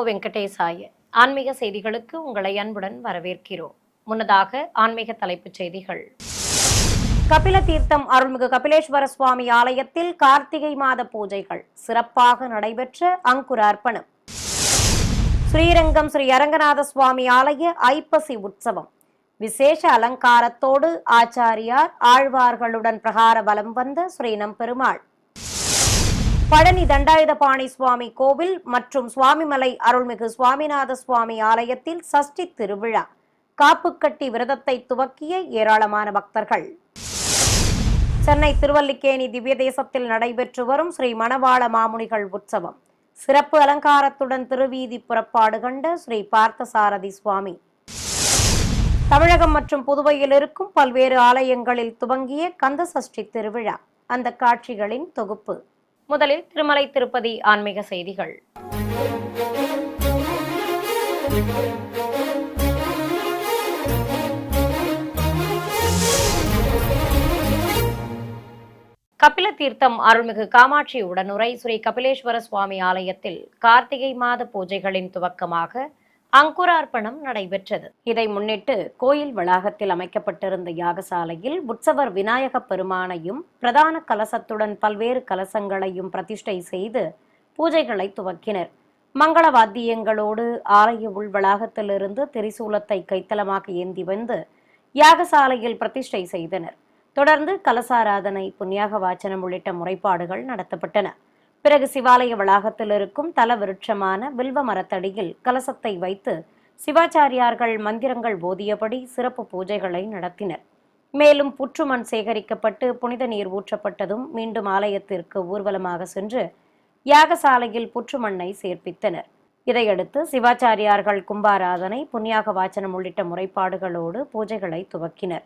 வெங்கடேசாய. ஆன்மீக செய்திகளுக்கு உங்களை அன்புடன் வரவேற்கிறோம். முன்னதாக ஆன்மீக தலைப்புச் செய்திகள். கபில தீர்த்தம் அருள்மிகு கபிலேஸ்வர சுவாமி ஆலயத்தில் கார்த்திகை மாத பூஜைகள் சிறப்பாக நடைபெற்ற அங்குரார்ப்பணம். ஸ்ரீரங்கம் ஸ்ரீ அரங்கநாத சுவாமி ஆலய ஐப்பசி உற்சவம் விசேஷ அலங்காரத்தோடு ஆச்சாரியார் ஆழ்வார்களுடன் பிரகார வலம் வந்த ஸ்ரீநம்பெருமாள். பழனி தண்டாயுதபாணி சுவாமி கோவில் மற்றும் சுவாமிமலை அருள்மிகு சுவாமிநாத சுவாமி ஆலயத்தில் சஷ்டி திருவிழா காப்புக்கட்டி விரதத்தை துவக்கிய ஏராளமான பக்தர்கள். சென்னை திருவல்லிக்கேணி திவ்ய தேசத்தில் நடைபெற்று வரும் ஸ்ரீ மணவாள மாமுனிகள் உற்சவம் சிறப்பு அலங்காரத்துடன் திருவீதி புறப்பாடு கண்ட ஸ்ரீ பார்த்தசாரதி சுவாமி. தமிழகம் மற்றும் புதுவையில் இருக்கும் பல்வேறு ஆலயங்களில் துவங்கிய கந்த சஷ்டி திருவிழா, அந்த காட்சிகளின் தொகுப்பு. முதலில் திருமலை திருப்பதி ஆன்மீக செய்திகள். கபில தீர்த்தம் அருள்மிகு காமாட்சி உடனுரை ஸ்ரீ கபிலேஸ்வர சுவாமி ஆலயத்தில் கார்த்திகை மாத பூஜைகளின் துவக்கமாக அங்குரார்ப்பணம் நடைபெற்றது. இதை முன்னிட்டு கோயில் வளாகத்தில் அமைக்கப்பட்டிருந்த யாகசாலையில் உற்சவர் விநாயக பெருமானையும் பிரதான கலசத்துடன் பல்வேறு கலசங்களையும் பிரதிஷ்டை செய்து பூஜைகளை துவக்கினர். மங்கள வாத்தியங்களோடு ஆலய உள் வளாகத்திலிருந்து திரிசூலத்தை கைத்தலமாக ஏந்தி வந்து யாகசாலையில் பிரதிஷ்டை செய்தனர். தொடர்ந்து கலசாராதனை, புண்ணியாக வாச்சனம் உள்ளிட்ட முறைப்பாடுகள் நடத்தப்பட்டன. பிறகு சிவாலய வளாகத்தில் இருக்கும் தல விருட்சமான வில்வ மரத்தடியில் கலசத்தை வைத்து சிவாச்சாரியார்கள் மந்திரங்கள் போதியபடி சிறப்பு பூஜைகளை நடத்தினர். மேலும் புற்றுமண் சேகரிக்கப்பட்டு புனித நீர் ஊற்றப்பட்டதும் மீண்டும் ஆலயத்திற்கு ஊர்வலமாக சென்று யாகசாலையில் புற்றுமண்ணை சேர்ப்பித்தனர். இதையடுத்து சிவாச்சாரியார்கள் கும்பாராதனை, புண்ணியாக வாச்சனம் உள்ளிட்ட முறைப்பாடுகளோடு பூஜைகளை துவக்கினர்.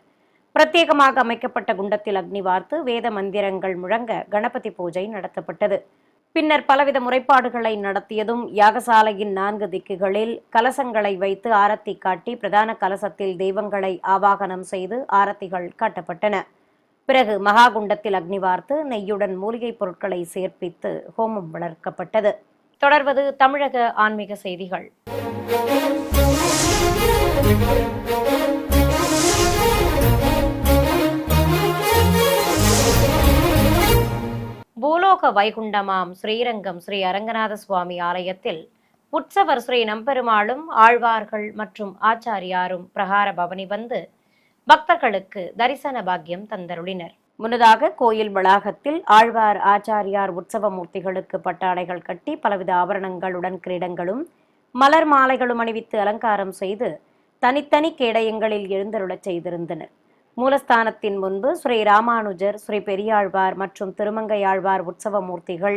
பிரத்யேகமாக அமைக்கப்பட்ட குண்டத்தில் அக்னி வார்த்து வேத மந்திரங்கள் முழங்க கணபதி பூஜை நடத்தப்பட்டது. பின்னர் பலவித முறைப்பாடுகளை நடத்தியதும் யாகசாலையின் 4 திக்குகளில் கலசங்களை வைத்து ஆரத்தி காட்டி பிரதான கலசத்தில் தெய்வங்களை ஆவாகனம் செய்து ஆரத்திகள் காட்டப்பட்டன. பிறகு மகாகுண்டத்தில் அக்னி வார்த்து நெய்யுடன் மூலிகை பொருட்களை சேர்ப்பித்து ஹோமம் வளர்க்கப்பட்டது. தொடர்வது தமிழக ஆன்மீக செய்திகள். பூலோக வைகுண்டமாம் ஸ்ரீரங்கம் ஸ்ரீ அரங்கநாத சுவாமி ஆலயத்தில் உற்சவர் ஸ்ரீ நம்பெருமாளும் ஆழ்வார்கள் மற்றும் ஆச்சாரியாரும் பிரகார பவனி வந்து பக்தர்களுக்கு தரிசன பாக்கியம் தந்தருளினர். முன்னதாக கோயில் வளாகத்தில் ஆழ்வார் ஆச்சாரியார் உற்சவ மூர்த்திகளுக்கு பட்டாடைகள் கட்டி பலவித ஆபரணங்களுடன் கிரீடங்களும் மலர் மாலைகளும் அணிவித்து அலங்காரம் செய்து தனித்தனி கேடயங்களில் எழுந்தருளச் செய்திருந்தனர். மூலஸ்தானத்தின் முன்பு ஸ்ரீ ராமானுஜர், ஸ்ரீ பெரியாழ்வார் மற்றும் திருமங்கையாழ்வார் உற்சவ மூர்த்திகள்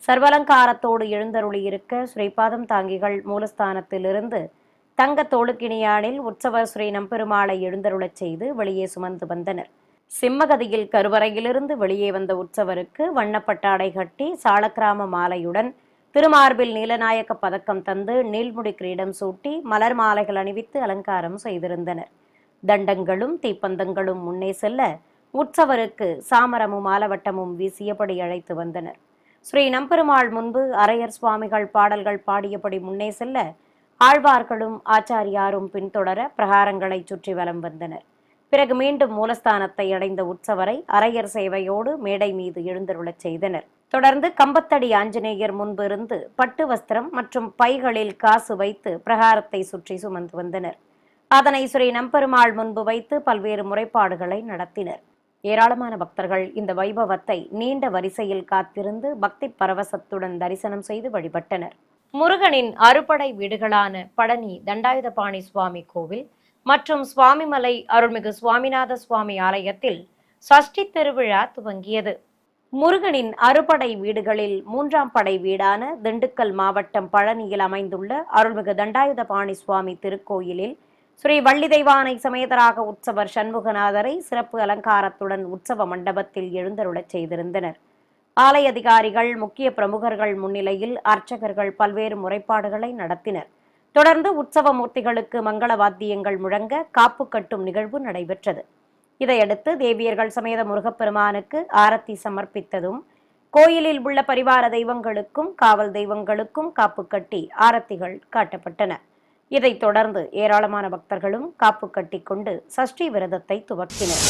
சர்வலங்காரத்தோடு எழுந்தருளியிருக்க ஸ்ரீபாதம் தாங்கிகள் மூலஸ்தானத்திலிருந்து தங்க தோளுக்கிணியானில் உற்சவர் ஸ்ரீ நம்பெருமாளை எழுந்தருளச் செய்து வெளியே சுமந்து வந்தனர். சிம்மகதியில் கருவறையிலிருந்து வெளியே வந்த உற்சவருக்கு வண்ணப்பட்டாடை கட்டி சாலக்கிராம மாலையுடன் திருமார்பில் நீலநாயக்க பதக்கம் தந்து நீள்முடி கிரீடம் சூட்டி மலர் மாலைகள் அணிவித்து அலங்காரம் செய்திருந்தனர். தண்டங்களும் தீப்பந்தங்களும் முன்னே செல்ல உற்சவருக்கு சாமரமும் ஆலவட்டமும் வீசியபடி அழைத்து வந்தனர். ஸ்ரீ நம்பெருமாள் முன்பு அரையர் சுவாமிகள் பாடல்கள் பாடியபடி முன்னே செல்ல ஆழ்வார்களும் ஆச்சாரியாரும் பின்தொடர பிரகாரங்களை சுற்றி வலம் வந்தனர். பிறகு மீண்டும் மூலஸ்தானத்தை அடைந்த உற்சவரை அரையர் சேவையோடு மேடை மீது எழுந்தருளச் செய்தனர். தொடர்ந்து கம்பத்தடி ஆஞ்சநேயர் முன்பு இருந்து பட்டு வஸ்திரம் மற்றும் பைகளில் காசு வைத்து பிரகாரத்தை சுற்றி சுமந்து வந்தனர். அதனை ஸ்ரீ நம்பெருமாள் முன்பு வைத்து பல்வேறு முறைப்பாடுகளை நடத்தினர். ஏராளமான பக்தர்கள் இந்த வைபவத்தை நீண்ட வரிசையில் காத்திருந்து பக்தி பரவசத்துடன் தரிசனம் செய்து வழிபட்டனர். முருகனின் அறுபடை வீடுகளான பழனி தண்டாயுதபாணி சுவாமி கோவில் மற்றும் சுவாமிமலை அருள்மிகு சுவாமிநாத சுவாமி ஆலயத்தில் சஷ்டி திருவிழா துவங்கியது. முருகனின் அறுபடை வீடுகளில் 3ஆம் படை வீடான திண்டுக்கல் மாவட்டம் பழனியில் அமைந்துள்ள அருள்மிகு தண்டாயுதபாணி சுவாமி திருக்கோயிலில் ஸ்ரீ வள்ளி தெய்வானை சமேதராக உற்சவர் சண்முகநாதரை சிறப்பு அலங்காரத்துடன் உற்சவ மண்டபத்தில் எழுந்தருளச் செய்திருந்தனர். ஆலய அதிகாரிகள், முக்கிய பிரமுகர்கள் முன்னிலையில் அர்ச்சகர்கள் பல்வேறு முறைப்பாடுகளை நடத்தினர். தொடர்ந்து உற்சவ மூர்த்திகளுக்கு மங்கள வாத்தியங்கள் முழங்க காப்பு கட்டும் நிகழ்வு நடைபெற்றது. இதையடுத்து தேவியர்கள் சமேத முருகப்பெருமானுக்கு ஆரத்தி சமர்ப்பித்ததும் கோயிலில் உள்ள பரிவார தெய்வங்களுக்கும் காவல் தெய்வங்களுக்கும் காப்பு கட்டி ஆரத்திகள் காட்டப்பட்டன. இதைத் தொடர்ந்து ஏராளமான பக்தர்களும் காப்பு கட்டி கொண்டு சஷ்டி விரதத்தை துவக்கினர்.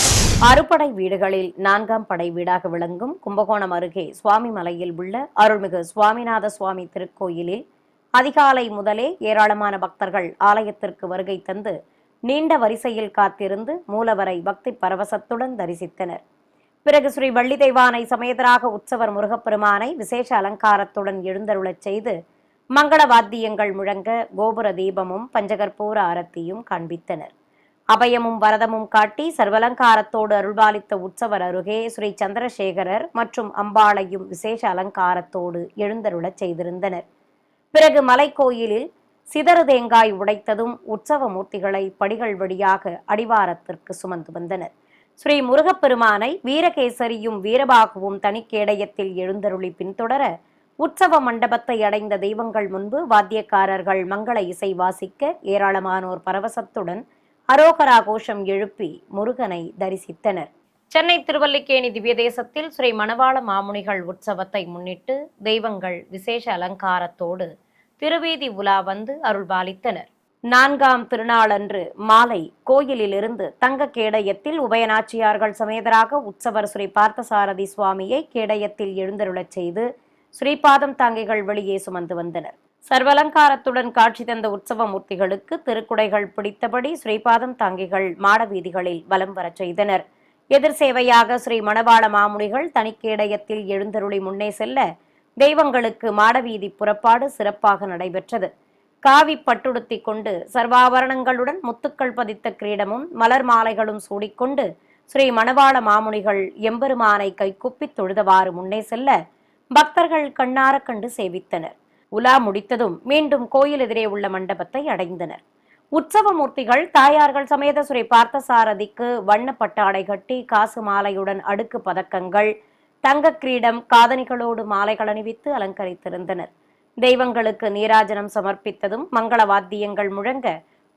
அறுபடை வீடுகளில் 4ஆம் படை வீடாக விளங்கும் கும்பகோணம் அருகே சுவாமிமலையில் உள்ள அருள்மிகு சுவாமிநாத சுவாமி திருக்கோயிலில் அதிகாலை முதலே ஏராளமான பக்தர்கள் ஆலயத்திற்கு வருகை தந்து நீண்ட வரிசையில் காத்திருந்து மூலவரை பக்தி பரவசத்துடன் தரிசித்தனர். பிறகு ஸ்ரீ வள்ளி தெய்வானை சமேதராக உற்சவர் முருகப்பெருமானை விசேஷ அலங்காரத்துடன் எழுந்தருளச் செய்து மங்கள வாத்தியங்கள் முழங்க கோபுர தீபமும் பஞ்சகற்பூர ஆரத்தியும் காண்பித்தனர். அபயமும் வரதமும் காட்டி சர்வலங்காரத்தோடு அருள்பாலித்த உற்சவர் அருகே ஸ்ரீ சந்திரசேகரர் மற்றும் அம்பாளையும் விசேஷ அலங்காரத்தோடு எழுந்தருளச் செய்திருந்தனர். பிறகு மலைக்கோயிலில் சிதறு தேங்காய் உடைத்ததும் உற்சவ மூர்த்திகளை படிகள் வழியாக அடிவாரத்திற்கு சுமந்து வந்தனர். ஸ்ரீ முருகப்பெருமானை வீரகேசரியும் வீரபாகுவும் தனிக்கேடயத்தில் எழுந்தருளி பின்தொடர உற்சவ மண்டபத்தை அடைந்த தெய்வங்கள் முன்பு வாத்தியக்காரர்கள் மங்கள இசை வாசிக்க ஏராளமானோர் பரவசத்துடன் அரோகரா கோஷம் எழுப்பி முருகனை தரிசித்தனர். சென்னை திருவல்லிக்கேணி திவ்ய தேசத்தில் ஸ்ரீ மணவாள மாமுனிகள் உற்சவத்தை முன்னிட்டு தெய்வங்கள் விசேஷ அலங்காரத்தோடு திருவீதி உலா வந்து அருள்பாலித்தனர். 4ஆம் திருநாளன்று மாலை கோயிலிலிருந்து தங்க கேடயத்தில் உபயநாச்சியார்கள் சமேதராக உற்சவர் ஸ்ரீ பார்த்தசாரதி சுவாமியை கேடயத்தில் எழுந்தருளச் செய்து ஸ்ரீபாதம் தாங்கிகள் வெளியே சுமந்து வந்தனர். சர்வலங்காரத்துடன் காட்சி தந்த உற்சவ மூர்த்திகளுக்கு திருக்குடைகள் பிடித்தபடி ஸ்ரீபாதம் தாங்கிகள் மாட வீதிகளில் வலம் வரச் செய்தனர். எதிர் சேவையாக ஸ்ரீ மணவாள மாமுனிகள் தனிக்கேடயத்தில் எழுந்தருளி முன்னே செல்ல தெய்வங்களுக்கு மாடவீதி புறப்பாடு சிறப்பாக நடைபெற்றது. காவி பட்டுடுத்தி கொண்டு சர்வாபரணங்களுடன் முத்துக்கள் பதித்த கிரீடமும் மலர் மாலைகளும் சூடிக்கொண்டு ஸ்ரீ மணவாள மாமுனிகள் எம்பெருமானை கைக்குப்பி தொழுதவாறு முன்னே செல்ல பக்தர்கள் கண்ணார கண்டு சேவித்தனர். உலா முடித்ததும் மீண்டும் கோயில் எதிரே உள்ள மண்டபத்தை அடைந்தனர். உற்சவ மூர்த்திகள் தாயார்கள் சமேத ஸ்ரீ பார்த்தசாரதிக்கு வண்ண பட்டாடை கட்டி காசு மாலையுடன் அடுக்கு பதக்கங்கள் தங்க கிரீடம் காதணிகளோடு மாலைகள் அணிவித்து அலங்கரித்திருந்தனர். தெய்வங்களுக்கு நீராஜனம் சமர்ப்பித்ததும் மங்கள வாத்தியங்கள் முழங்க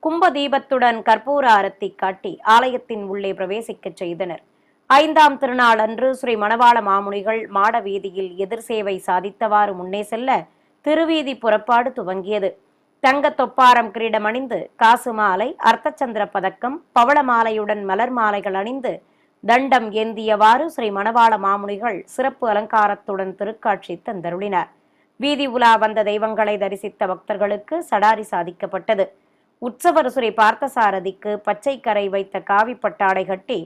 கும்ப தீபத்துடன் கற்பூர ஆரத்தி காட்டி ஆலயத்தின் உள்ளே பிரவேசிக்கச் செய்தனர். 5ஆம் திருநாளன்று ஸ்ரீ மணவாள மாமுனிகள் மாட வீதியில் எதிர் சேவை சாதித்தவாறு முன்னே செல்ல திருவீதி புறப்பாடு துவங்கியது. தங்க தொப்பாரம் கிரீடம் அணிந்து காசு மாலை அர்த்தச்சந்திர பதக்கம் பவள மாலையுடன் மலர் மாலைகள் அணிந்து தண்டம் ஏந்தியவாறு ஸ்ரீ மணவாள மாமுனிகள் சிறப்பு அலங்காரத்துடன் திருக்காட்சி தந்தருளினார். வீதி உலா வந்த தெய்வங்களை தரிசித்த பக்தர்களுக்கு சடாரி சாதிக்கப்பட்டது. உற்சவர் ஸ்ரீ பார்த்தசாரதிக்கு பச்சை கரை வைத்த காவி பட்டாடை கட்டி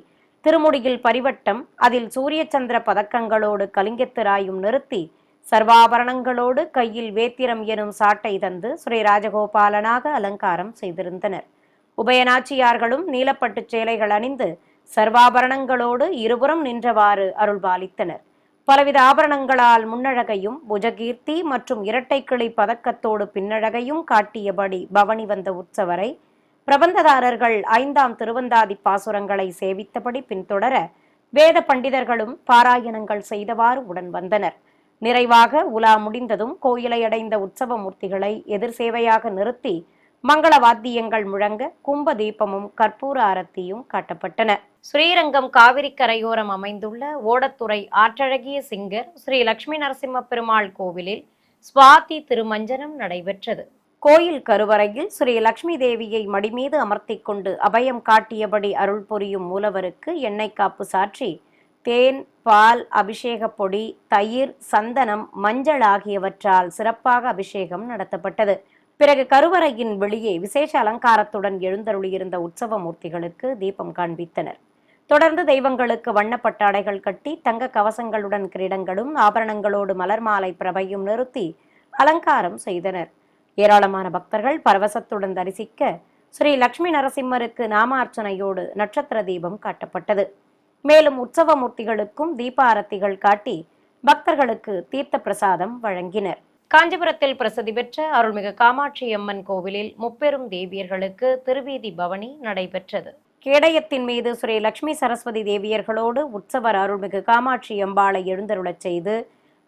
திருமுடியில் பரிவட்டம் அதில் சூரிய சந்திர பதக்கங்களோடு கலிங்கத்திராயும் நிறுத்தி சர்வாபரணங்களோடு கையில் வேத்திரம் எனும் சாட்டை தந்து ஸ்ரீ ராஜகோபாலனாக அலங்காரம் செய்திருந்தனர். உபயநாச்சியார்களும் நீலப்பட்டு சேலைகள் அணிந்து சர்வாபரணங்களோடு இருபுறம் நின்றவாறு அருள்பாலித்தனர். பலவித ஆபரணங்களால் முன்னழகையும் புஜகீர்த்தி மற்றும் இரட்டை கிளி பதக்கத்தோடு பின்னழகையும் காட்டியபடி பவனி வந்த உற்சவரை பிரபந்ததாரர்கள் 5ஆம் திருவந்தாதி பாசுரங்களை சேவித்தபடி பின்தொடர வேத பண்டிதர்களும் பாராயணங்கள் செய்தவாறு உடன் வந்தனர். நிறைவாக உலா முடிந்ததும் கோயிலை அடைந்த உற்சவ மூர்த்திகளை எதிர் சேவையாக நிறுத்தி மங்கள வாத்தியங்கள் முழங்க கும்ப தீபமும் கற்பூர ஆரத்தியும் காட்டப்பட்டன. ஸ்ரீரங்கம் காவிரி கரையோரம் அமைந்துள்ள ஓடத்துறை ஆற்றழகிய சிங்கர் ஸ்ரீ லட்சுமி நரசிம்ம பெருமாள் கோவிலில் சுவாதி திருமஞ்சனம் நடைபெற்றது. கோயில் கருவறையில் ஸ்ரீ லட்சுமி தேவியை மடிமீது அமர்த்தி கொண்டு அபயம் காட்டியபடி அருள் புரியும் மூலவருக்கு எண்ணெய் காப்பு சாற்றி தேன் பால் அபிஷேக பொடி தயிர் சந்தனம் மஞ்சள் ஆகியவற்றால் சிறப்பாக அபிஷேகம் நடத்தப்பட்டது. பிறகு கருவறையின் வெளியே விசேஷ அலங்காரத்துடன் எழுந்தருளியிருந்த உற்சவ மூர்த்திகளுக்கு தீபம் காண்பித்தனர். தொடர்ந்து தெய்வங்களுக்கு வண்ணப்பட்டாடைகள் கட்டி தங்க கவசங்களுடன் கிரீடங்களும் ஆபரணங்களோடு மலர் மாலை பிரபையும் நிறுத்தி அலங்காரம் செய்தனர். ஏராளமான பக்தர்கள் பரவசத்துடன் தரிசிக்க ஸ்ரீ லட்சுமி நரசிம்மருக்கு நாமார்ச்சனையோடு நட்சத்திர தீபம் காட்டப்பட்டது. மேலும் உற்சவ மூர்த்திகளுக்கும் தீப ஆரத்திகள் காட்டி பக்தர்களுக்கு தீர்த்த பிரசாதம் வழங்கினர். காஞ்சிபுரத்தில் பிரசித்தி பெற்ற அருள்மிகு காமாட்சி அம்மன் கோவிலில் முப்பெரும் தேவியர்களுக்கு திருவீதி பவனி நடைபெற்றது. கேடயத்தின் மீது ஸ்ரீ லட்சுமி சரஸ்வதி தேவியர்களோடு உற்சவர் அருள்மிகு காமாட்சி அம்பாளை எழுந்தருளச் செய்து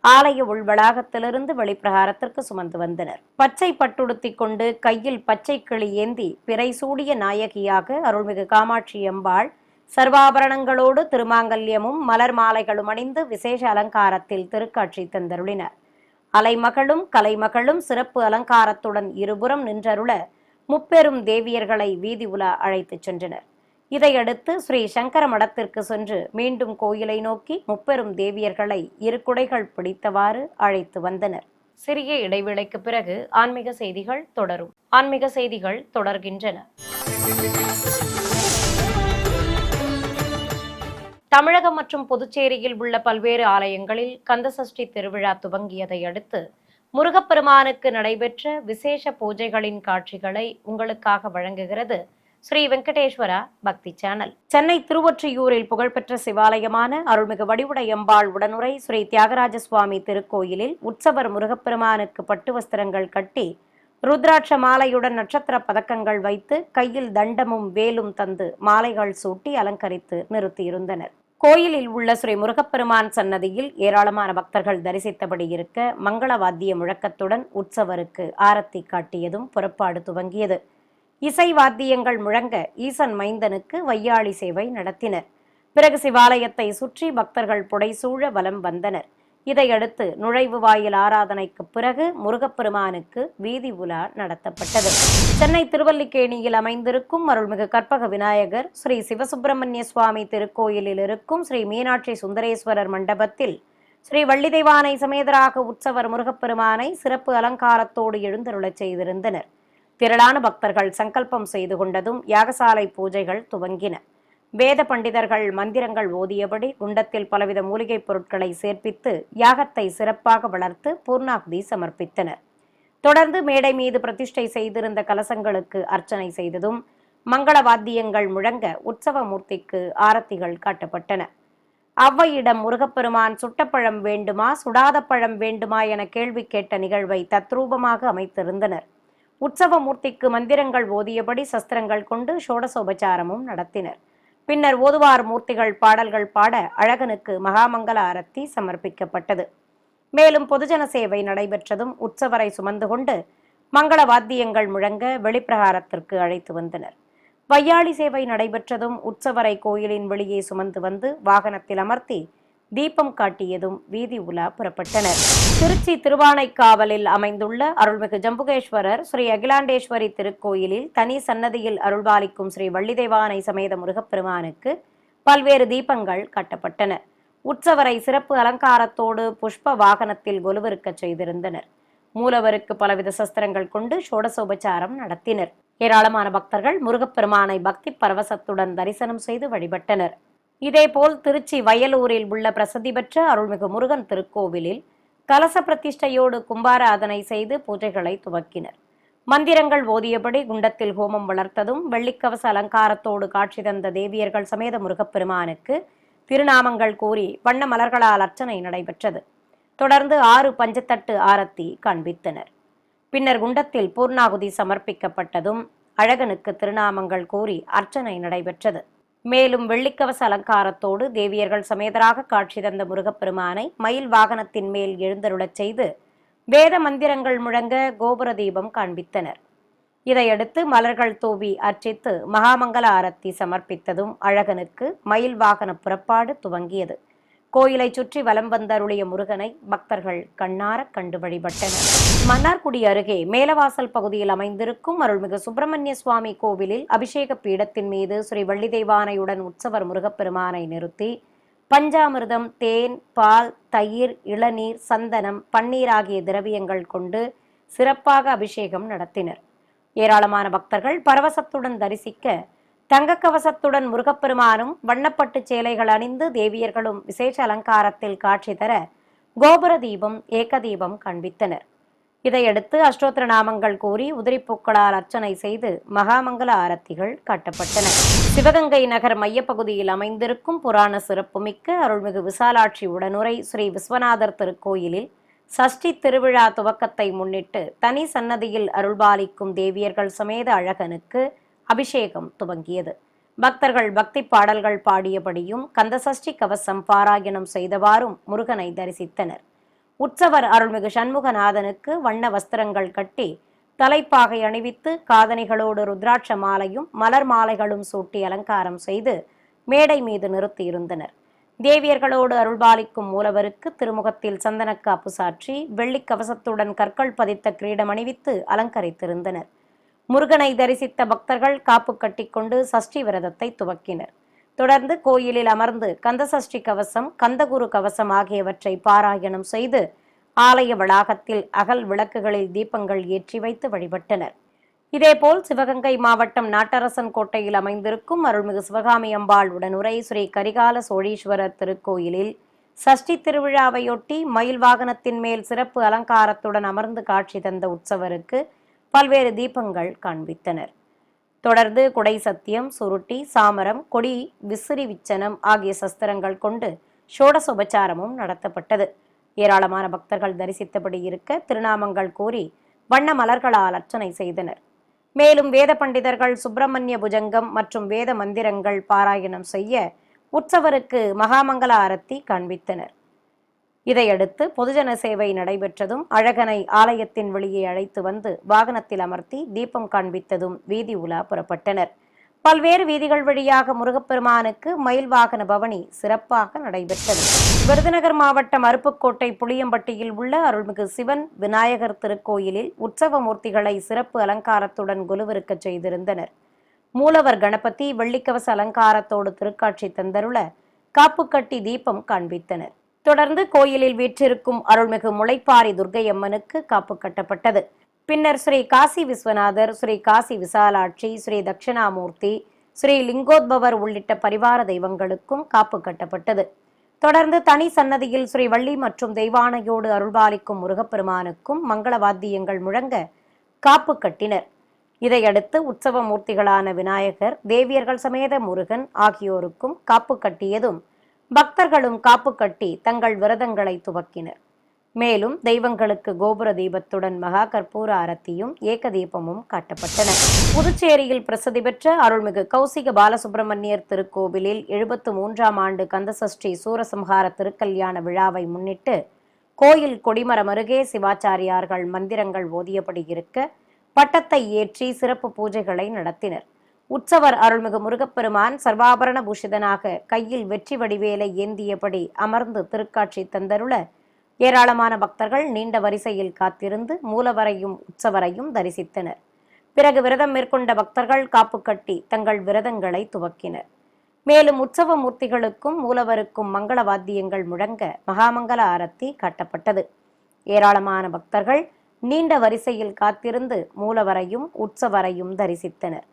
ஆலய உள்வளாகத்திலிருந்து வெளிப்பிரகாரத்திற்கு சுமந்து வந்தனர். பச்சை பட்டுடுத்தி கொண்டு கையில் பச்சை கிளி ஏந்தி பிறை சூடிய நாயகியாக அருள்மிகு காமாட்சி அம்பாள் சர்வாபரணங்களோடு திருமாங்கல்யமும் மலர் மாலைகளும் அணிந்து விசேஷ அலங்காரத்தில் திருக்காட்சி தந்தருளினர். அலைமகளும் கலைமகளும் சிறப்பு அலங்காரத்துடன் இருபுறம் நின்றருள முப்பெரும் தேவியர்களை வீதி உலா அழைத்துச் சென்றனர். இதையடுத்து ஸ்ரீ சங்கர மடத்திற்கு சென்று மீண்டும் கோயிலை நோக்கி முப்பெரும் தேவியர்களை இரு குடைகள் பிடித்தவாறு அழைத்து வந்தனர். சிறிய இடைவேளைக்கு பிறகு ஆன்மீக செய்திகள் தொடரும். ஆன்மீக செய்திகள் தொடர்கின்றன. தமிழகம் மற்றும் புதுச்சேரியில் உள்ள பல்வேறு ஆலயங்களில் கந்தசஷ்டி திருவிழா துவங்கியதை அடுத்து முருகப்பெருமானுக்கு நடைபெற்ற விசேஷ பூஜைகளின் காட்சிகளை உங்களுக்காக வழங்குகிறது ஸ்ரீ வெங்கடேஸ்வரா பக்தி சேனல். சென்னை திருவொற்றியூரில் புகழ்பெற்ற சிவாலயமான அருள்மிகு வடிவுடையம்பாள் உடனுரை ஸ்ரீ தியாகராஜ சுவாமி திருக்கோயிலில் உற்சவர் முருகப்பெருமானுக்கு பட்டு வஸ்திரங்கள் கட்டி ருத்ராட்ச மாலையுடன் நட்சத்திர பதக்கங்கள் வைத்து கையில் தண்டமும் வேலும் தந்து மாலைகள் சூட்டி அலங்கரித்து நிறுத்தியிருந்தனர். கோயிலில் உள்ள ஸ்ரீ முருகப்பெருமான் சன்னதியில் ஏராளமான பக்தர்கள் தரிசித்தபடி இருக்க மங்கள வாத்திய முழக்கத்துடன் உற்சவருக்கு ஆரத்தி காட்டியதும் புறப்பாடு துவங்கியது. இசை வாத்தியங்கள் முழங்க ஈசன் மைந்தனுக்கு வையாளி சேவை நடத்தினர். பிறகு சிவாலயத்தை சுற்றி பக்தர்கள் புடைசூழ வலம் வந்தனர். இதையடுத்து நுழைவு வாயில் ஆராதனைக்கு பிறகு முருகப்பெருமானுக்கு வீதி உலா நடத்தப்பட்டது. சென்னை திருவல்லிக்கேணியில் அமைந்திருக்கும் அருள்மிகு கற்பக விநாயகர் ஸ்ரீ சிவசுப்பிரமணிய சுவாமி திருக்கோயிலில் இருக்கும் ஸ்ரீ மீனாட்சி சுந்தரேஸ்வரர் மண்டபத்தில் ஸ்ரீ வள்ளிதெய்வானை சமேதராக உற்சவர் முருகப்பெருமானை சிறப்பு அலங்காரத்தோடு எழுந்தருளச் செய்திருந்தனர். திரளான பக்தர்கள் சங்கல்பம் செய்து கொண்டதும் யாகசாலை பூஜைகள் துவங்கின. வேத பண்டிதர்கள் மந்திரங்கள் ஓதியபடி குண்டத்தில் பலவித மூலிகைப் பொருட்களை சேர்ப்பித்து யாகத்தை சிறப்பாக வளர்த்து பூர்ணாகுதி சமர்ப்பித்தனர். தொடர்ந்து மேடை மீது பிரதிஷ்டை செய்திருந்த கலசங்களுக்கு அர்ச்சனை செய்ததும் மங்கள வாத்தியங்கள் முழங்க உற்சவ மூர்த்திக்கு ஆரத்திகள் காட்டப்பட்டன. அவ்வையிடம் முருகப்பெருமான் சுட்டப்பழம் வேண்டுமா சுடாத பழம் வேண்டுமா என கேள்வி கேட்ட நிகழ்வை தத்ரூபமாக அமைத்திருந்தனர். உற்சவ மூர்த்திக்கு மந்திரங்கள் ஓதியபடி சஸ்திரங்கள் கொண்டு ஷோடசோபச்சாரமும் நடத்தினர். பின்னர் ஓதுவார் மூர்த்திகள் பாடல்கள் பாட அழகனுக்கு மகாமங்கல ஆரத்தி சமர்ப்பிக்கப்பட்டது. மேலும் பொதுஜன சேவை நடைபெற்றதும் உற்சவரை சுமந்து கொண்டு மங்கள வாத்தியங்கள் முழங்க வெளிப்பிரகாரத்திற்கு அழைத்து வந்தனர். வையாளி சேவை நடைபெற்றதும் உற்சவரை கோயிலின் வெளியே சுமந்து வந்து வாகனத்தில் அமர்த்தி தீபம் காட்டியதும் வீதி உலா புறப்பட்டனர். திருச்சி திருவானைக்காவலில் அமைந்துள்ள அருள்மிகு ஜம்புகேஸ்வரர் ஸ்ரீ அகிலாண்டேஸ்வரி திருக்கோயிலில் தனி சன்னதியில் அருள்பாலிக்கும் ஸ்ரீ வள்ளிதெய்வானை சமேத முருகப்பெருமானுக்கு பல்வேறு தீபங்கள் கட்டப்பட்டன. உற்சவரை சிறப்பு அலங்காரத்தோடு புஷ்ப வாகனத்தில் கொலுவிருக்கச் செய்திருந்தனர். மூலவருக்கு பலவித சஸ்திரங்கள் கொண்டு ஷோடசோபச்சாரம் நடத்தினர். ஏராளமான பக்தர்கள் முருகப்பெருமானை பக்தி பரவசத்துடன் தரிசனம் செய்து வழிபட்டனர். இதேபோல் திருச்சி வயலூரில் உள்ள பிரசித்தி பெற்ற அருள்மிகு முருகன் திருக்கோவிலில் கலச பிரதிஷ்டையோடு கும்பாராதனை செய்து பூஜைகளை துவக்கினர். மந்திரங்கள் ஓதியபடி குண்டத்தில் ஹோமம் வளர்த்ததும் வெள்ளிக்கவச அலங்காரத்தோடு காட்சி தந்த தேவியர்கள் சமேத முருகப்பெருமானுக்கு திருநாமங்கள் கூறி வண்ண மலர்களால் அர்ச்சனை நடைபெற்றது. தொடர்ந்து 6 பஞ்சத்தட்டு ஆரத்தி காண்பித்தனர். பின்னர் குண்டத்தில் பூர்ணாகுதி சமர்ப்பிக்கப்பட்டதும் அழகனுக்கு திருநாமங்கள் கூறி அர்ச்சனை நடைபெற்றது. மேலும் வெள்ளிக்கவச அலங்காரத்தோடு தேவியர்கள் சமேதராக காட்சி தந்த முருகப்பெருமானை மயில் வாகனத்தின் மேல் எழுந்தருளச் செய்து வேத மந்திரங்கள் முழங்க கோபுர தீபம் காண்பித்தனர். இதையடுத்து மலர்கள் தூவி அர்ச்சித்து மகாமங்கல ஆரத்தி சமர்ப்பித்ததும் அழகனுக்கு மயில் வாகன புறப்பாடு துவங்கியது. கோயிலை சுற்றி வலம் வந்தருளிய முருகனை பக்தர்கள் கண்ணார கண்டு வழிபட்டனர். மன்னார்குடி அருகே மேலவாசல் பகுதியில் அமைந்திருக்கும் அருள்மிகு சுப்பிரமணிய சுவாமி கோவிலில் அபிஷேக பீடத்தின் மீது ஸ்ரீ வள்ளிதெய்வானையுடன் உற்சவர் முருகப்பெருமானை நிறுத்தி பஞ்சாமிர்தம், தேன், பால், தயிர், இளநீர், சந்தனம், பன்னீர் ஆகிய திரவியங்கள் கொண்டு சிறப்பாக அபிஷேகம் நடத்தினர். ஏராளமான பக்தர்கள் பரவசத்துடன் தரிசிக்க தங்கக்கவசத்துடன் முருகப்பெருமானும் வண்ணப்பட்டு சேலைகள் அணிந்து தேவியர்களும் விசேஷ அலங்காரத்தில் காட்சி தர கோபுர தீபம் ஏகதீபம் காண்பித்தனர். இதையடுத்து அஷ்டோத்திர நாமங்கள் கூறி உதிரிப்பூக்களால் அர்ச்சனை செய்து மகாமங்கல ஆரத்திகள் காட்டப்பட்டன. சிவகங்கை நகர் மையப்பகுதியில் அமைந்திருக்கும் புராண சிறப்புமிக்க அருள்மிகு விசாலாட்சி உடனுரை ஸ்ரீ விஸ்வநாதர் திருக்கோயிலில் சஷ்டி திருவிழா துவக்கத்தை முன்னிட்டு தனி சன்னதியில் அருள்பாலிக்கும் தேவியர்கள் சமேத அழகனுக்கு அபிஷேகம் துவங்கியது. பக்தர்கள் பக்தி பாடல்கள் பாடியபடியும் கந்தசஷ்டி கவசம் பாராயணம் செய்தவாறும் முருகனை தரிசித்தனர். உற்சவர் அருள்மிகு சண்முகநாதனுக்கு வண்ண வஸ்திரங்கள் கட்டி தலைப்பாகை அணிவித்து காதணிகளோடு ருத்ராட்ச மாலையும் மலர் மாலைகளும் சூட்டி அலங்காரம் செய்து மேடை மீது நிறுத்தியிருந்தனர். தேவியர்களோடு அருள்பாலிக்கும் மூலவருக்கு திருமுகத்தில் சந்தனக்காப்பு சாற்றி வெள்ளிக் கவசத்துடன் கற்கள் பதித்த கிரீடம் அணிவித்து அலங்கரித்திருந்தனர். முருகனை தரிசித்த பக்தர்கள் காப்பு கட்டிக்கொண்டு சஷ்டி விரதத்தை துவக்கினர். தொடர்ந்து கோயிலில் அமர்ந்து கந்தசஷ்டி கவசம், கந்தகுரு கவசம் ஆகியவற்றை பாராயணம் செய்து ஆலய வளாகத்தில் அகல் விளக்குகளில் தீபங்கள் ஏற்றி வைத்து வழிபட்டனர். இதேபோல் சிவகங்கை மாவட்டம் நாட்டரசன் கோட்டையில் அமைந்திருக்கும் அருள்மிகு சிவகாமி அம்பாள் உடனுரை ஸ்ரீ கரிகால சோழீஸ்வரர் திருக்கோயிலில் சஷ்டி திருவிழாவையொட்டி மயில் வாகனத்தின் மேல் சிறப்பு அலங்காரத்துடன் அமர்ந்து காட்சி தந்த உற்சவருக்கு பல்வேறு தீபங்கள் காண்பித்தனர். தொடர்ந்து குடை சத்தியம், சுருட்டி, சாமரம், கொடி, விசிறி விச்சனம் ஆகிய சஸ்திரங்கள் கொண்டு ஷோடசோபச்சாரமும் நடத்தப்பட்டது. ஏராளமான பக்தர்கள் தரிசித்தபடி இருக்க திருநாமங்கள் கூறி வண்ண மலர்களால் அர்ச்சனை செய்தனர். மேலும் வேத பண்டிதர்கள் சுப்பிரமணிய புஜங்கம் மற்றும் வேத மந்திரங்கள் பாராயணம் செய்ய உற்சவருக்கு மகாமங்கல ஆரத்தி காண்பித்தனர். இதையடுத்து பொதுஜன சேவை நடைபெற்றதும் அழகனை ஆலயத்தின் வெளியே அழைத்து வந்து வாகனத்தில் அமர்த்தி தீபம் காண்பித்ததும் வீதி உலா புறப்பட்டனர். பல்வேறு வீதிகள் வழியாக முருகப்பெருமானுக்கு மயில் வாகன பவனி சிறப்பாக நடைபெற்றது. விருதுநகர் மாவட்டம் அருப்புக்கோட்டை புளியம்பட்டியில் உள்ள அருள்மிகு சிவன் விநாயகர் திருக்கோயிலில் உற்சவ மூர்த்திகளை சிறப்பு அலங்காரத்துடன் கொலுவிருக்க செய்திருந்தனர். மூலவர் கணபதி வெள்ளிக்கவச அலங்காரத்தோடு திருக்காட்சி தந்தருள காப்பு கட்டி தீபம் காண்பித்தனர். தொடர்ந்து கோயிலில் வீற்றிருக்கும் அருள்மிகு முளைப்பாரி துர்க்கையம்மனுக்கு காப்பு கட்டப்பட்டது. பின்னர் ஸ்ரீ காசி விஸ்வநாதர், ஸ்ரீ காசி விசாலாட்சி, ஸ்ரீ தட்சிணாமூர்த்தி, ஸ்ரீ லிங்கோத்பவர் உள்ளிட்ட பரிவார தெய்வங்களுக்கும் காப்பு கட்டப்பட்டது. தொடர்ந்து தனி சன்னதியில் ஸ்ரீ வள்ளி மற்றும் தெய்வானையோடு அருள்பாலிக்கும் முருகப்பெருமானுக்கும் மங்கள வாத்தியங்கள் முழங்க காப்பு கட்டினர். இதையடுத்து உற்சவ மூர்த்திகளான விநாயகர், தேவியர்கள் சமேத முருகன் ஆகியோருக்கும் காப்பு கட்டியதும் பக்தர்களும் காப்பு கட்டி தங்கள் விரதங்களை துவக்கினர். மேலும் தெய்வங்களுக்கு கோபுர தீபத்துடன் மகா கற்பூர ஆரத்தியும் ஏக தீபமும் காட்டப்பட்டன. புதுச்சேரியில் பிரசித்தி பெற்ற அருள்மிகு கௌசிக பாலசுப்பிரமணியர் திருக்கோவிலில் 73ஆம் ஆண்டு கந்தசஷ்டி சூரசம்ஹார திருக்கல்யாண விழாவை முன்னிட்டு கோயில் கொடிமரம் அருகே சிவாச்சாரியார்கள் மந்திரங்கள் ஓதியபடி இருக்க பட்டத்தை ஏற்றி சிறப்பு பூஜைகளை நடத்தினர். உற்சவர் அருள்மிகு முருகப்பெருமான் சர்வாபரண பூஷிதனாக கையில் வெற்றி வடிவேலை ஏந்தியபடி அமர்ந்து திருக்காட்சி தந்தருள ஏராளமான பக்தர்கள் நீண்ட வரிசையில் காத்திருந்து மூலவரையும் உற்சவரையும் தரிசித்தனர். பிறகு விரதம் மேற்கொண்ட பக்தர்கள் காப்பு கட்டி தங்கள் விரதங்களை துவக்கினர். மேலும் உற்சவ மூர்த்திகளுக்கும் மூலவருக்கும் மங்கள வாத்தியங்கள் முழங்க மகாமங்கல ஆரத்தி காட்டப்பட்டது. ஏராளமான பக்தர்கள் நீண்ட வரிசையில் காத்திருந்து மூலவரையும் உற்சவரையும் தரிசித்தனர்.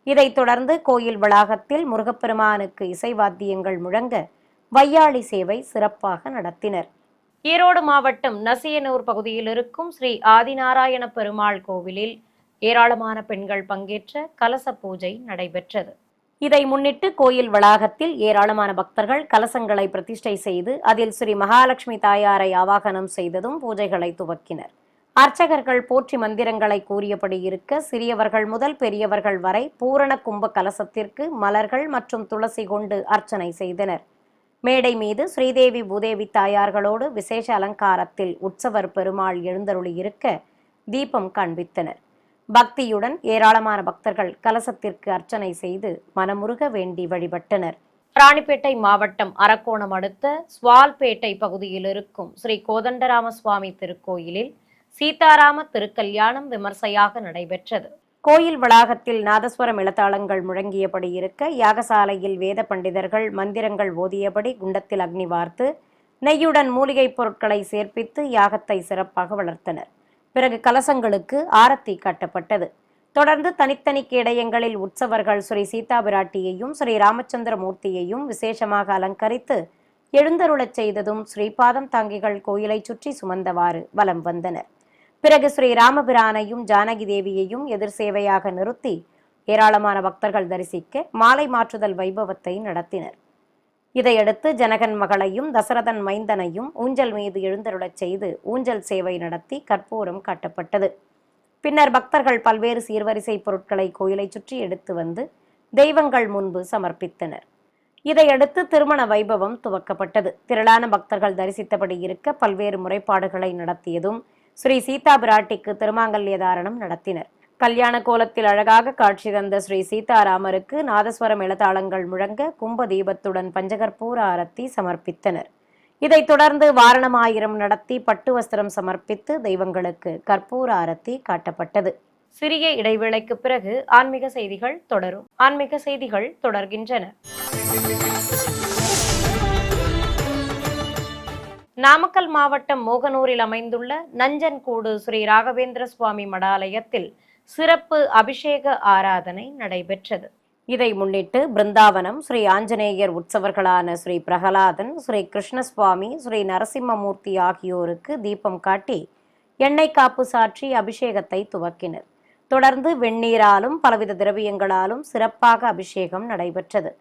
இதைத் தொடர்ந்து கோயில் வளாகத்தில் முருகப்பெருமானுக்கு இசைவாத்தியங்கள் முழங்க வையாளி சேவை சிறப்பாக நடத்தினர். ஈரோடு மாவட்டம் நசியனூர் பகுதியில் இருக்கும் ஸ்ரீ ஆதிநாராயண பெருமாள் கோவிலில் ஏராளமான பெண்கள் பங்கேற்ற கலச பூஜை நடைபெற்றது. இதை முன்னிட்டு கோயில் வளாகத்தில் ஏராளமான பக்தர்கள் கலசங்களை பிரதிஷ்டை செய்து அதில் ஸ்ரீ மகாலட்சுமி தாயாரை ஆவாகனம் செய்ததும் பூஜைகளை துவக்கினர். அர்ச்சகர்கள் போற்றி மந்திரங்களை கூறியபடி இருக்க சிறியவர்கள் முதல் பெரியவர்கள் வரை பூரண கும்ப கலசத்திற்கு மலர்கள் மற்றும் துளசி கொண்டு அர்ச்சனை செய்தனர். மேடை மீது ஸ்ரீதேவி பூதேவி தாயார்களோடு விசேஷ அலங்காரத்தில் உற்சவர் பெருமாள் எழுந்தருளி இருக்க தீபம் காண்பித்தனர். பக்தியுடன் ஏராளமான பக்தர்கள் கலசத்திற்கு அர்ச்சனை செய்து மனமுருக வேண்டி வழிபட்டனர். ராணிப்பேட்டை மாவட்டம் அரக்கோணம் அடுத்த ஸ்வால்பேட்டை பகுதியில் இருக்கும் ஸ்ரீ கோதண்டராம சுவாமி திருக்கோயிலில் சீதாராம திருக்கல்யாணம் விமர்சையாக நடைபெற்றது. கோயில் வளாகத்தில் நாதஸ்வரம் இளத்தாளங்கள் முழங்கியபடி இருக்க யாகசாலையில் வேத பண்டிதர்கள் மந்திரங்கள் ஓதியபடி குண்டத்தில் அக்னி வார்த்து நெய்யுடன் மூலிகைப் பொருட்களை சேர்ப்பித்து யாகத்தை சிறப்பாக வளர்த்தனர். பிறகு கலசங்களுக்கு ஆரத்தி காட்டப்பட்டது. தொடர்ந்து தனித்தனி கேடயங்களில் உற்சவர்கள் ஸ்ரீ சீதா பிராட்டியையும் ஸ்ரீ ராமச்சந்திர மூர்த்தியையும் விசேஷமாக அலங்கரித்து எழுந்தருளச் செய்ததும் ஸ்ரீபாதம் தாங்கிகள் கோயிலை சுற்றி சுமந்தவாறு வலம் வந்தனர். பிறகு ஸ்ரீ ராமபிரானையும் ஜானகி தேவியையும் எதிர் சேவையாக நிறுத்தி ஏராளமான பக்தர்கள் தரிசிக்க மாலை மாற்றுதல் வைபவத்தை நடத்தினர். இதையடுத்து ஜனகன் மகளையும் தசரதன் மைந்தனையும் ஊஞ்சல் மீது எழுந்தருளச் செய்து ஊஞ்சல் சேவை நடத்தி கற்பூரம் காட்டப்பட்டது. பின்னர் பக்தர்கள் பல்வேறு சீர்வரிசை பொருட்களை கோயிலை சுற்றி எடுத்து வந்து தெய்வங்கள் முன்பு சமர்ப்பித்தனர். இதையடுத்து திருமண வைபவம் துவக்கப்பட்டது. திரளான பக்தர்கள் தரிசித்தபடி இருக்க பல்வேறு முறைப்பாடுகளை நடத்தியதும் ஸ்ரீ சீதா பிராட்டிக்கு திருமாங்கல்ய தாரணம் நடத்தினர். கல்யாண கோலத்தில் அழகாக காட்சி தந்த ஸ்ரீ சீதாராமருக்கு நாதஸ்வரம் இளதாளங்கள் முழங்க கும்ப தீபத்துடன் பஞ்சகற்பூர ஆரத்தி சமர்ப்பித்தனர். இதைத் தொடர்ந்து வாரணமாயிரம் நடத்தி பட்டு வஸ்திரம் சமர்ப்பித்து தெய்வங்களுக்கு கற்பூர ஆரத்தி காட்டப்பட்டது. சிறிய இடைவேளைக்கு பிறகு ஆன்மீக செய்திகள் தொடரும். ஆன்மீக செய்திகள் தொடர்கின்றன. நாமக்கல் மாவட்டம் மோகனூரில் அமைந்துள்ள நஞ்சன்கூடு ஸ்ரீ ராகவேந்திர சுவாமி மடாலயத்தில் சிறப்பு அபிஷேக ஆராதனை நடைபெற்றது. இதை முன்னிட்டு பிருந்தாவனம் ஸ்ரீ ஆஞ்சநேயர் உற்சவர்களான ஸ்ரீ பிரகலாதன், ஸ்ரீ கிருஷ்ணசுவாமி, ஸ்ரீ நரசிம்மமூர்த்தி ஆகியோருக்கு தீபம் காட்டி எண்ணெய் காப்பு சாற்றி அபிஷேகத்தை துவக்கினர். தொடர்ந்து வெந்நீராலும் பலவித திரவியங்களாலும் சிறப்பாக அபிஷேகம் நடைபெற்றது.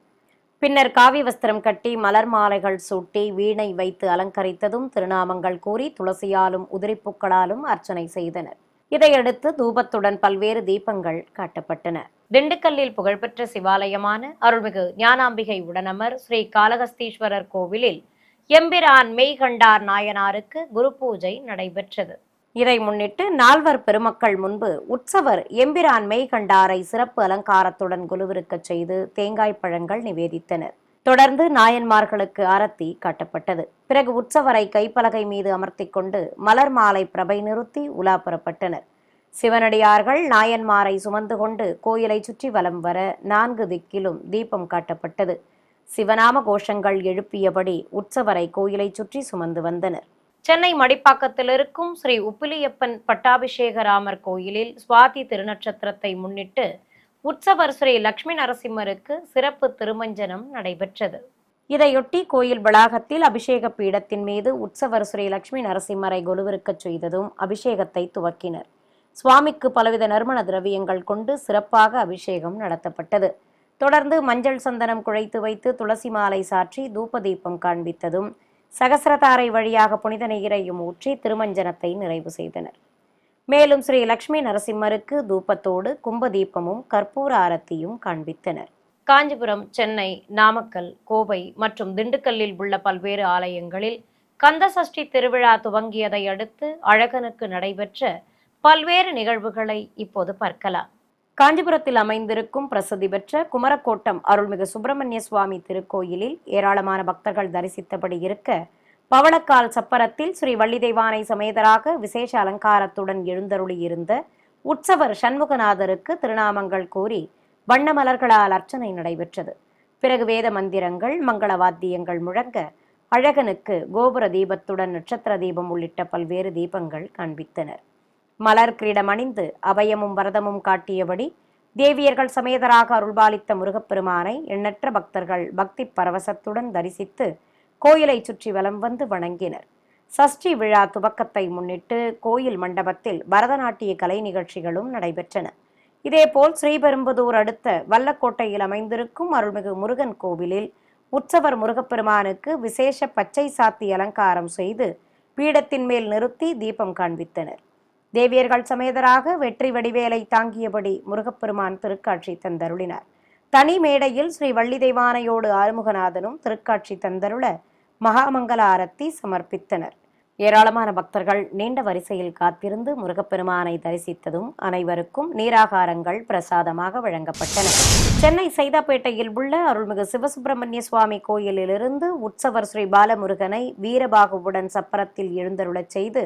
பின்னர் காவி வஸ்திரம் கட்டி மலர் மாலைகள் சூட்டி வீணை வைத்து அலங்கரித்ததும் திருநாமங்கள் கூறி துளசியாலும் உதிரிப்பூக்களாலும் அர்ச்சனை செய்தனர். இதையடுத்து தூபத்துடன் பல்வேறு தீபங்கள் காட்டப்பட்டன. திண்டுக்கல்லில் புகழ்பெற்ற சிவாலயமான அருள்மிகு ஞானாம்பிகை உடனமர் ஸ்ரீ காளகஸ்தீஸ்வரர் கோவிலில் எம்பிரான் மெய்கண்டார் நாயனாருக்கு குரு பூஜை நடைபெற்றது. இதை முன்னிட்டு நால்வர் பெருமக்கள் முன்பு உற்சவர் எம்பிரான் மெய்கண்டாரை சிறப்பு அலங்காரத்துடன் குலுவிருக்கச் செய்து தேங்காய் பழங்கள் நிவேதித்தனர். தொடர்ந்து நாயன்மார்களுக்கு ஆரத்தி காட்டப்பட்டது. பிறகு உற்சவரை கைப்பலகை மீது அமர்த்தி கொண்டு மலர் மாலை பிரபை நிறுத்தி உலா புறப்பட்டனர். சிவனடியார்கள் நாயன்மாரை சுமந்து கொண்டு கோயிலை சுற்றி வலம் வர 4 திக்கிலும் தீபம் காட்டப்பட்டது. சிவநாம கோஷங்கள் எழுப்பியபடி உற்சவரை கோயிலை சுற்றி சுமந்து வந்தனர். சென்னை மடிப்பாக்கத்தில் இருக்கும் ஸ்ரீ உப்பிலியப்பன் பட்டாபிஷேகராமர் கோயிலில் சுவாதி திருநட்சத்திரத்தை முன்னிட்டு உற்சவர் ஸ்ரீ லட்சுமி நரசிம்மருக்கு சிறப்பு திருமஞ்சனம் நடைபெற்றது. இதையொட்டி கோயில் வளாகத்தில் அபிஷேக பீடத்தின் மீது உற்சவர் ஸ்ரீ லட்சுமி நரசிம்மரை கொலுவிருக்கச் செய்ததும் அபிஷேகத்தை துவக்கினர். சுவாமிக்கு பலவித நறுமண திரவியங்கள் கொண்டு சிறப்பாக அபிஷேகம் நடத்தப்பட்டது. தொடர்ந்து மஞ்சள் சந்தனம் குழைத்து வைத்து துளசி மாலை சாற்றி தூப தீபம் காண்பித்ததும் சகசிரதாரை வழியாக புனித நீரையும் ஊற்றி திருமஞ்சனத்தை நிறைவு செய்தனர். மேலும் ஸ்ரீ லட்சுமி நரசிம்மருக்கு தூபத்தோடு கும்ப தீபமும் கற்பூர ஆரத்தியும் காண்பித்தனர். காஞ்சிபுரம், சென்னை, நாமக்கல், கோவை மற்றும் திண்டுக்கல்லில் உள்ள பல்வேறு ஆலயங்களில் கந்த சஷ்டி திருவிழா துவங்கியதை அடுத்து அழகனுக்கு நடைபெற்ற பல்வேறு நிகழ்வுகளை இப்போது பார்க்கலாம். காஞ்சிபுரத்தில் அமைந்திருக்கும் பிரசித்தி பெற்ற குமரக்கோட்டம் அருள்மிகு சுப்பிரமணிய சுவாமி திருக்கோயிலில் ஏராளமான பக்தர்கள் தரிசித்தபடி இருக்க, பவளக்கால் சப்பரத்தில் ஸ்ரீ வள்ளி தெய்வானை சமேதராக விசேஷ அலங்காரத்துடன் எழுந்தருளியிருந்த உற்சவர் சண்முகநாதருக்கு திருநாமங்கள் கூறி வண்ண மலர்களால் அர்ச்சனை நடைபெற்றது. பிறகு வேத மந்திரங்கள், மங்கள வாத்தியங்கள் முழங்க அழகனுக்கு கோபுர தீபத்துடன் நட்சத்திர தீபம் உள்ளிட்ட பல்வேறு தீபங்கள் காண்பித்தனர். மலர் கிரீடம் அணிந்து அபயமும் வரதமும் காட்டியபடி தேவியர்கள் சமேதராக அருள்பாலித்த முருகப்பெருமானை எண்ணற்ற பக்தர்கள் பக்தி பரவசத்துடன் தரிசித்து கோயிலை சுற்றி வலம் வந்து வணங்கினர். சஷ்டி விழா துவக்கத்தை முன்னிட்டு கோயில் மண்டபத்தில் பரதநாட்டிய கலை நிகழ்ச்சிகளும் நடைபெற்றன. இதேபோல் ஸ்ரீபெரும்புதூர் அடுத்த வல்லக்கோட்டையில் அமைந்திருக்கும் அருள்மிகு முருகன் கோவிலில் உற்சவர் முருகப்பெருமானுக்கு விசேஷ பச்சை சாத்தி அலங்காரம் செய்து பீடத்தின் மேல் நிறுத்தி தீபம் காண்பித்தனர். தேவியர்கள் சமேதராக வெற்றி வடிவேலை தாங்கியபடி முருகப்பெருமான் திருக்காட்சி தந்தருளினார். தனி மேடையில் ஸ்ரீ வள்ளி தெய்வானையோடு ஆறுமுகநாதனும் திருக்காட்சி தந்தருள மகாமங்கல ஆரத்தி சமர்ப்பித்தனர். ஏராளமான பக்தர்கள் நீண்ட வரிசையில் காத்திருந்து முருகப்பெருமானை தரிசித்ததும் அனைவருக்கும் நீராகாரங்கள் பிரசாதமாக வழங்கப்பட்டன. சென்னை சைதாப்பேட்டையில் உள்ள அருள்மிகு சிவசுப்பிரமணிய சுவாமி கோயிலிலிருந்து உற்சவர் ஸ்ரீ பாலமுருகனை வீரபாகுவுடன் சப்பரத்தில் எழுந்தருளச் செய்து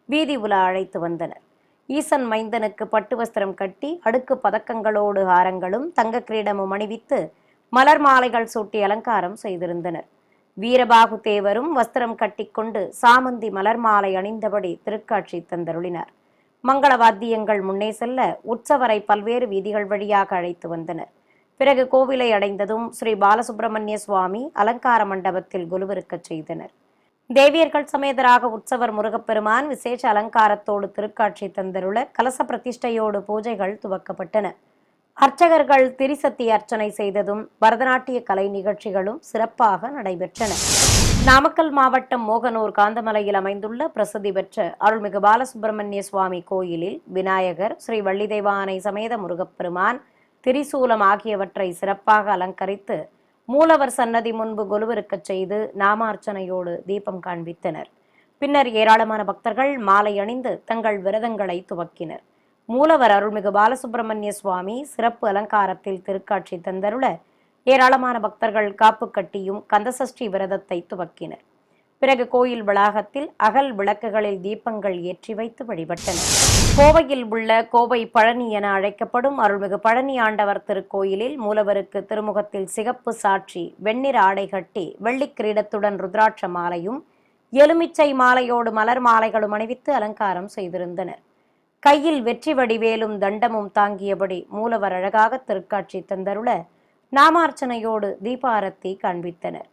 வீதி உலா அழைத்து வந்தனர். ஈசன் மைந்தனுக்கு பட்டு வஸ்திரம் கட்டி அடுக்கு பதக்கங்களோடு ஹாரங்களும் தங்க கிரீடமும் அணிவித்து மலர் மாலைகள் சூட்டி அலங்காரம் செய்திருந்தனர். வீரபாகு தேவரும் வஸ்திரம் கட்டிக்கொண்டு சாமந்தி மலர் மாலை அணிந்தபடி திருக்காட்சி தந்தருளினார். மங்கள வாத்தியங்கள் முன்னே செல்ல உற்சவரை பல்வேறு வீதிகள் வழியாக அழைத்து வந்தனர். பிறகு கோவிலை அடைந்ததும் ஸ்ரீ பாலசுப்பிரமணிய சுவாமி அலங்கார மண்டபத்தில் குலுவிருக்கச் செய்தனர். தேவியர்கள் சமேதராக உற்சவர் முருகப்பெருமான் விசேஷ அலங்காரத்தோடு திருக்காட்சி தந்தருள கலச பிரதிஷ்டையோடு பூஜைகள் துவக்கப்பட்டன. அர்ச்சகர்கள் திரிசக்தி அர்ச்சனை செய்ததும் பரதநாட்டிய கலை நிகழ்ச்சிகளும் சிறப்பாக நடைபெற்றன. நாமக்கல் மாவட்டம் மோகனூர் காந்தமலையில் அமைந்துள்ள பிரசித்தி பெற்ற அருள்மிகு பாலசுப்பிரமணிய சுவாமி கோயிலில் விநாயகர், ஸ்ரீ வள்ளி தெய்வானை சமேத முருகப்பெருமான், திரிசூலம் ஆகியவற்றை சிறப்பாக அலங்கரித்து மூலவர் சன்னதி முன்பு கொலுவிருக்கச் செய்து நாமார்ச்சனையோடு தீபம் காண்பித்தனர். பின்னர் ஏராளமான பக்தர்கள் மாலை அணிந்து தங்கள் விரதங்களை துவக்கினர். மூலவர் அருள்மிகு பாலசுப்பிரமணிய சுவாமி சிறப்பு அலங்காரத்தில் திருக்காட்சி தந்தருள ஏராளமான பக்தர்கள் காப்பு கட்டியும் கந்தசஷ்டி விரதத்தை துவக்கினர். பிறகு கோயில் வளாகத்தில் அகல் விளக்குகளில் தீபங்கள் ஏற்றி வைத்து வழிபட்டனர். கோவையில் உள்ள கோவை பழனி என அழைக்கப்படும் அருள்மிகு பழனி ஆண்டவர் திருக்கோயிலில் மூலவருக்கு திருமுகத்தில் சிகப்பு சாட்சி வெண்ணிற ஆடை கட்டி வெள்ளி கிரீடத்துடன் ருத்ராட்ச மாலையும் எலுமிச்சை மாலையோடு மலர் மாலைகளும் அணிவித்து அலங்காரம் செய்திருந்தனர். கையில் வெற்றி வடிவேலும் தண்டமும் தாங்கியபடி மூலவர் அழகாக திருக்காட்சி தந்தருள நாமார்ச்சனையோடு தீபாரத்தி காண்பித்தனர்.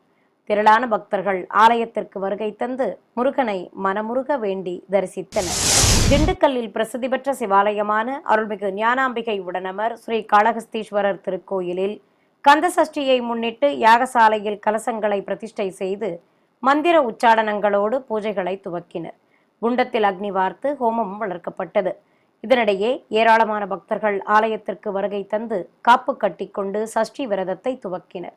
திரளான பக்தர்கள் ஆலயத்திற்கு வருகை தந்து முருகனை மனமுருக வேண்டி தரிசித்தனர். திண்டுக்கல்லில் பிரசித்தி பெற்ற சிவாலயமான அருள்மிகு ஞானாம்பிகை உடனமர் ஸ்ரீ காளஹஸ்தீஸ்வரர் திருக்கோயிலில் கந்தசஷ்டியை முன்னிட்டு யாகசாலையில் கலசங்களை பிரதிஷ்டை செய்து மந்திர உச்சாடனங்களோடு பூஜைகளை துவக்கினர். குண்டத்தில் அக்னி வார்த்து ஹோமம் வளர்க்கப்பட்டது. இதனிடையே ஏராளமான பக்தர்கள் ஆலயத்திற்கு வருகை தந்து காப்பு கட்டிக்கொண்டு சஷ்டி விரதத்தை துவக்கினர்.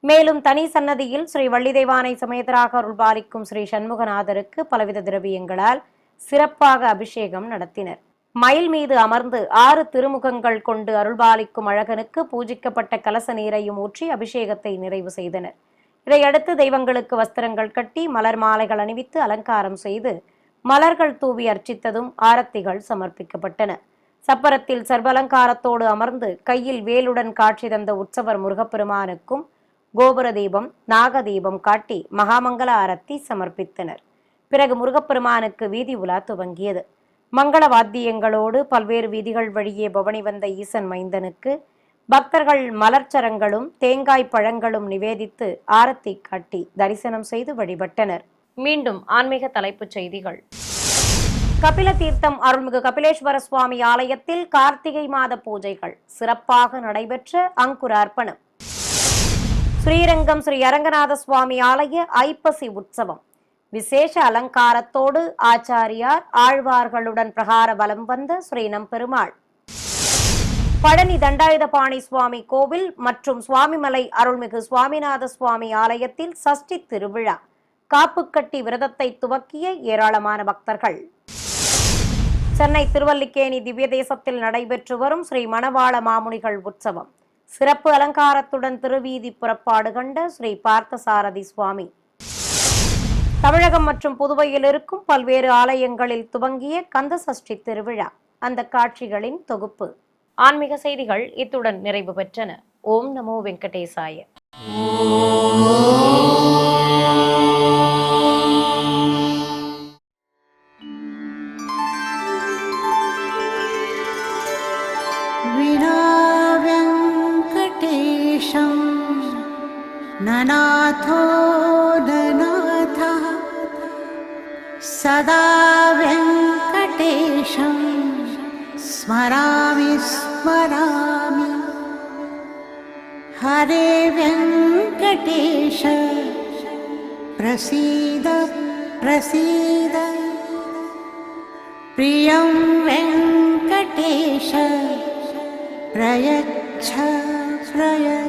மேலும் தனி சன்னதியில் ஸ்ரீ வள்ளிதேவானை சமேதராக அருள்பாலிக்கும் ஸ்ரீ சண்முகநாதருக்கு பலவித திரவியங்களால் சிறப்பாக அபிஷேகம் நடத்தினர். மயில் மீது அமர்ந்து 6 திருமுகங்கள் கொண்டு அருள்பாலிக்கும் அழகனுக்கு பூஜிக்கப்பட்ட கலச நீரையும் ஊற்றி அபிஷேகத்தை நிறைவு செய்தனர். இதையடுத்து தெய்வங்களுக்கு வஸ்திரங்கள் கட்டி மலர் மாலைகள் அணிவித்து அலங்காரம் செய்து மலர்கள் தூவி அர்ச்சித்ததும் ஆரத்திகள் சமர்ப்பிக்கப்பட்டன. சப்பரத்தில் சர்வலங்காரத்தோடு அமர்ந்து கையில் வேலுடன் காட்சி தந்த உற்சவர் முருகப்பெருமானுக்கும் கோபுர தீபம் நாக தீபம் காட்டி மகாமங்கல ஆரத்தி சமர்ப்பித்தனர். பிறகு முருகப்பெருமானுக்கு வீதி உலா துவங்கியது. மங்கள வாத்தியங்களோடு பல்வேறு வீதிகள் வழியே பவனி வந்த ஈசன் மைந்தனுக்கு பக்தர்கள் மலர்ச்சரங்களும் தேங்காய் பழங்களும் நிவேதித்து ஆரத்தி காட்டி தரிசனம் செய்து வழிபட்டனர். மீண்டும் ஆன்மீக தலைப்புச் செய்திகள். கபில தீர்த்தம் அருள்மிகு கபிலேஸ்வர சுவாமி ஆலயத்தில் கார்த்திகை மாத பூஜைகள் சிறப்பாக நடைபெற்ற அங்குரார்ப்பணம். ஸ்ரீரங்கம் ஸ்ரீ அரங்கநாத சுவாமி ஆலய ஐப்பசி உற்சவம் விசேஷ அலங்காரத்தோடு ஆச்சாரியார் ஆழ்வார்களுடன் பிரகார வலம் வந்த ஸ்ரீ நம்பெருமாள். பழனி தண்டாயுதபாணி சுவாமி கோவில் மற்றும் சுவாமிமலை அருள்மிகு சுவாமிநாத சுவாமி ஆலயத்தில் சஷ்டி திருவிழா காப்புக்கட்டி விரதத்தை துவக்கிய ஏராளமான பக்தர்கள். சென்னை திருவல்லிக்கேணி திவ்ய தேசத்தில் நடைபெற்று வரும் ஸ்ரீ மணவாள மாமுனிகள் உற்சவம் சிறப்பு அலங்காரத்துடன் திருவீதி புறப்பாடு கண்ட ஸ்ரீ பார்த்தசாரதி சுவாமி. தமிழகம் மற்றும் புதுவையில் இருக்கும் பல்வேறு ஆலயங்களில் துவங்கிய கந்த சஷ்டி திருவிழா அந்த காட்சிகளின் தொகுப்பு. ஆன்மீக செய்திகள் இத்துடன் நிறைவு பெற்றன. ஓம் நமோ வெங்கடேசாய. ननाथो ननाथः सदा वेङ्कटेशं स्मरामि स्मरामि. हरे वेङ्कटेश प्रसीद प्रसीद. प्रियं वेङ्कटेश प्रयच्छ प्रयच्छ.